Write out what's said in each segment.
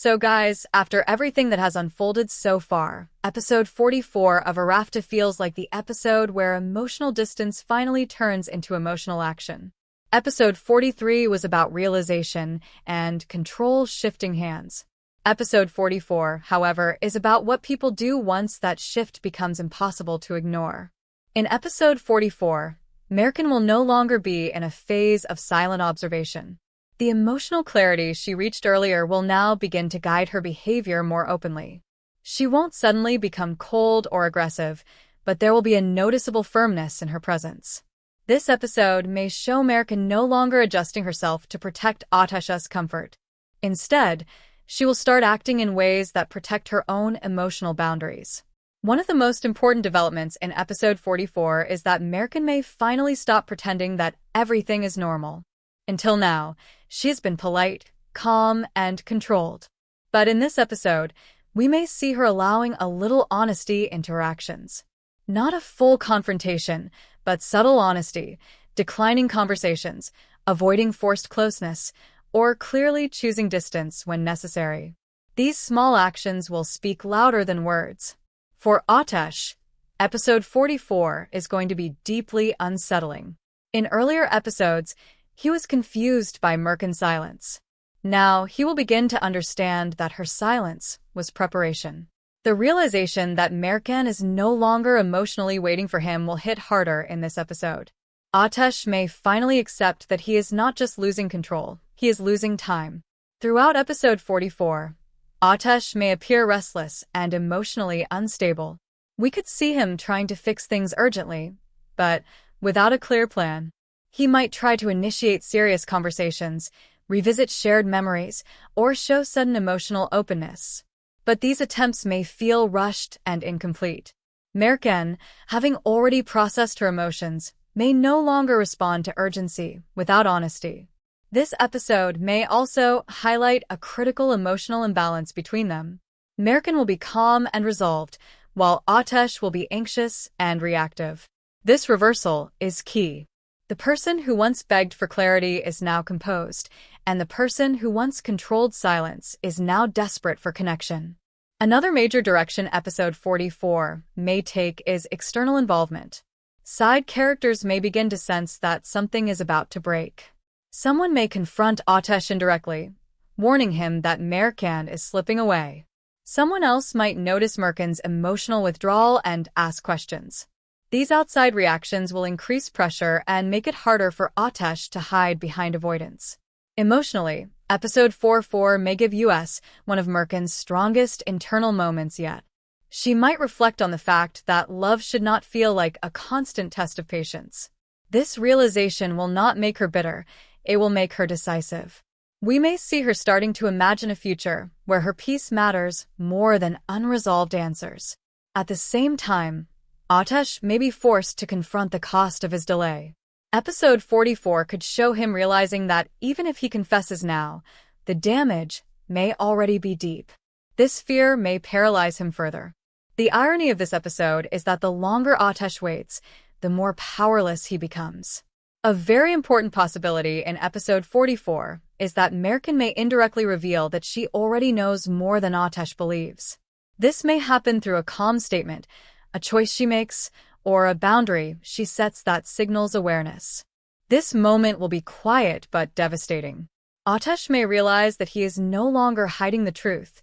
So guys, after everything that has unfolded so far, episode 44 of Arafta feels like the episode where emotional distance finally turns into emotional action. Episode 43 was about realization and control shifting hands. Episode 44, however, is about what people do once that shift becomes impossible to ignore. In episode 44, Mercan will no longer be in a phase of silent observation. The emotional clarity she reached earlier will now begin to guide her behavior more openly. She won't suddenly become cold or aggressive, but there will be a noticeable firmness in her presence. This episode may show Mercan no longer adjusting herself to protect Ateş's comfort. Instead, she will start acting in ways that protect her own emotional boundaries. One of the most important developments in episode 44 is that Mercan may finally stop pretending that everything is normal. Until now, she has been polite, calm, and controlled. But in this episode, we may see her allowing a little honesty into her actions. Not a full confrontation, but subtle honesty, declining conversations, avoiding forced closeness, or clearly choosing distance when necessary. These small actions will speak louder than words. For Ateş, episode 44 is going to be deeply unsettling. In earlier episodes, he was confused by Mercan's silence. Now, he will begin to understand that her silence was preparation. The realization that Mercan is no longer emotionally waiting for him will hit harder in this episode. Ateş may finally accept that he is not just losing control, he is losing time. Throughout episode 44, Ateş may appear restless and emotionally unstable. We could see him trying to fix things urgently, but without a clear plan. He might try to initiate serious conversations, revisit shared memories, or show sudden emotional openness. But these attempts may feel rushed and incomplete. Mercan, having already processed her emotions, may no longer respond to urgency without honesty. This episode may also highlight a critical emotional imbalance between them. Mercan will be calm and resolved, while Ateş will be anxious and reactive. This reversal is key. The person who once begged for clarity is now composed, and the person who once controlled silence is now desperate for connection. Another major direction episode 44 may take is external involvement. Side characters may begin to sense that something is about to break. Someone may confront Ateş indirectly, warning him that Mercan is slipping away. Someone else might notice Mercan's emotional withdrawal and ask questions. These outside reactions will increase pressure and make it harder for Ateş to hide behind avoidance. Emotionally, episode 44 may give us one of Mercan's strongest internal moments yet. She might reflect on the fact that love should not feel like a constant test of patience. This realization will not make her bitter, it will make her decisive. We may see her starting to imagine a future where her peace matters more than unresolved answers. At the same time, Ateş may be forced to confront the cost of his delay. Episode 44 could show him realizing that even if he confesses now, the damage may already be deep. This fear may paralyze him further. The irony of this episode is that the longer Ateş waits, the more powerless he becomes. A very important possibility in episode 44 is that Mercan may indirectly reveal that she already knows more than Ateş believes. This may happen through a calm statement, a choice she makes, or a boundary she sets that signals awareness. This moment will be quiet but devastating. Ateş may realize that he is no longer hiding the truth,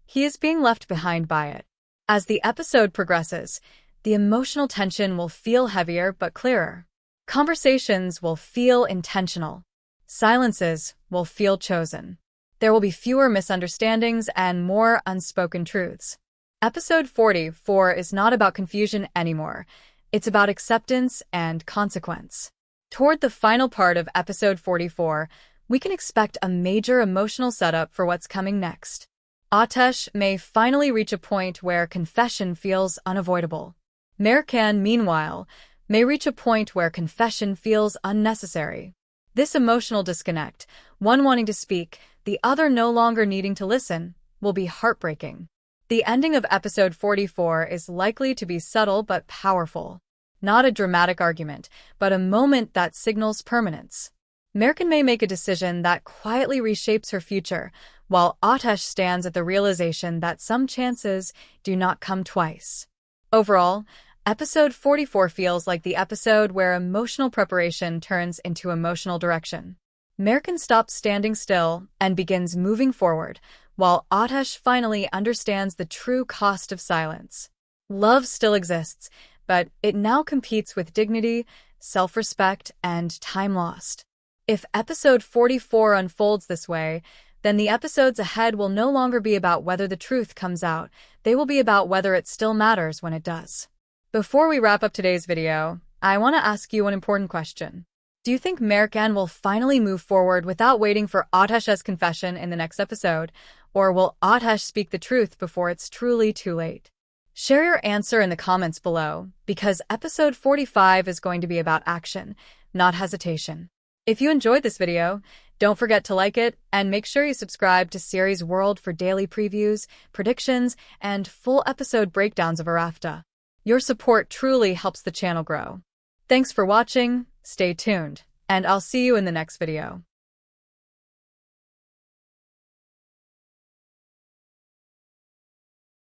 he is being left behind by it. As the episode progresses, the emotional tension will feel heavier but clearer. Conversations will feel intentional. Silences will feel chosen. There will be fewer misunderstandings and more unspoken truths. Episode 44 is not about confusion anymore. It's about acceptance and consequence. Toward the final part of episode 44, we can expect a major emotional setup for what's coming next. Ateş may finally reach a point where confession feels unavoidable. Mercan, meanwhile, may reach a point where confession feels unnecessary. This emotional disconnect, one wanting to speak, the other no longer needing to listen, will be heartbreaking. The ending of episode 44 is likely to be subtle but powerful. Not a dramatic argument, but a moment that signals permanence. Mercan may make a decision that quietly reshapes her future, while Aesh stands at the realization that some chances do not come twice. Overall, episode 44 feels like the episode where emotional preparation turns into emotional direction. Mercan stops standing still and begins moving forward, while Aesh finally understands the true cost of silence. Love still exists, but it now competes with dignity, self-respect, and time lost. If episode 44 unfolds this way, then the episodes ahead will no longer be about whether the truth comes out, they will be about whether it still matters when it does. Before we wrap up today's video, I want to ask you an important question. Do you think Mercan will finally move forward without waiting for Aesh's confession in the next episode, or will Aesh speak the truth before it's truly too late? Share your answer in the comments below, because episode 45 is going to be about action, not hesitation. If you enjoyed this video, don't forget to like it and make sure you subscribe to Series World for daily previews, predictions, and full episode breakdowns of Arafta. Your support truly helps the channel grow. Thanks for watching, stay tuned, and I'll see you in the next video.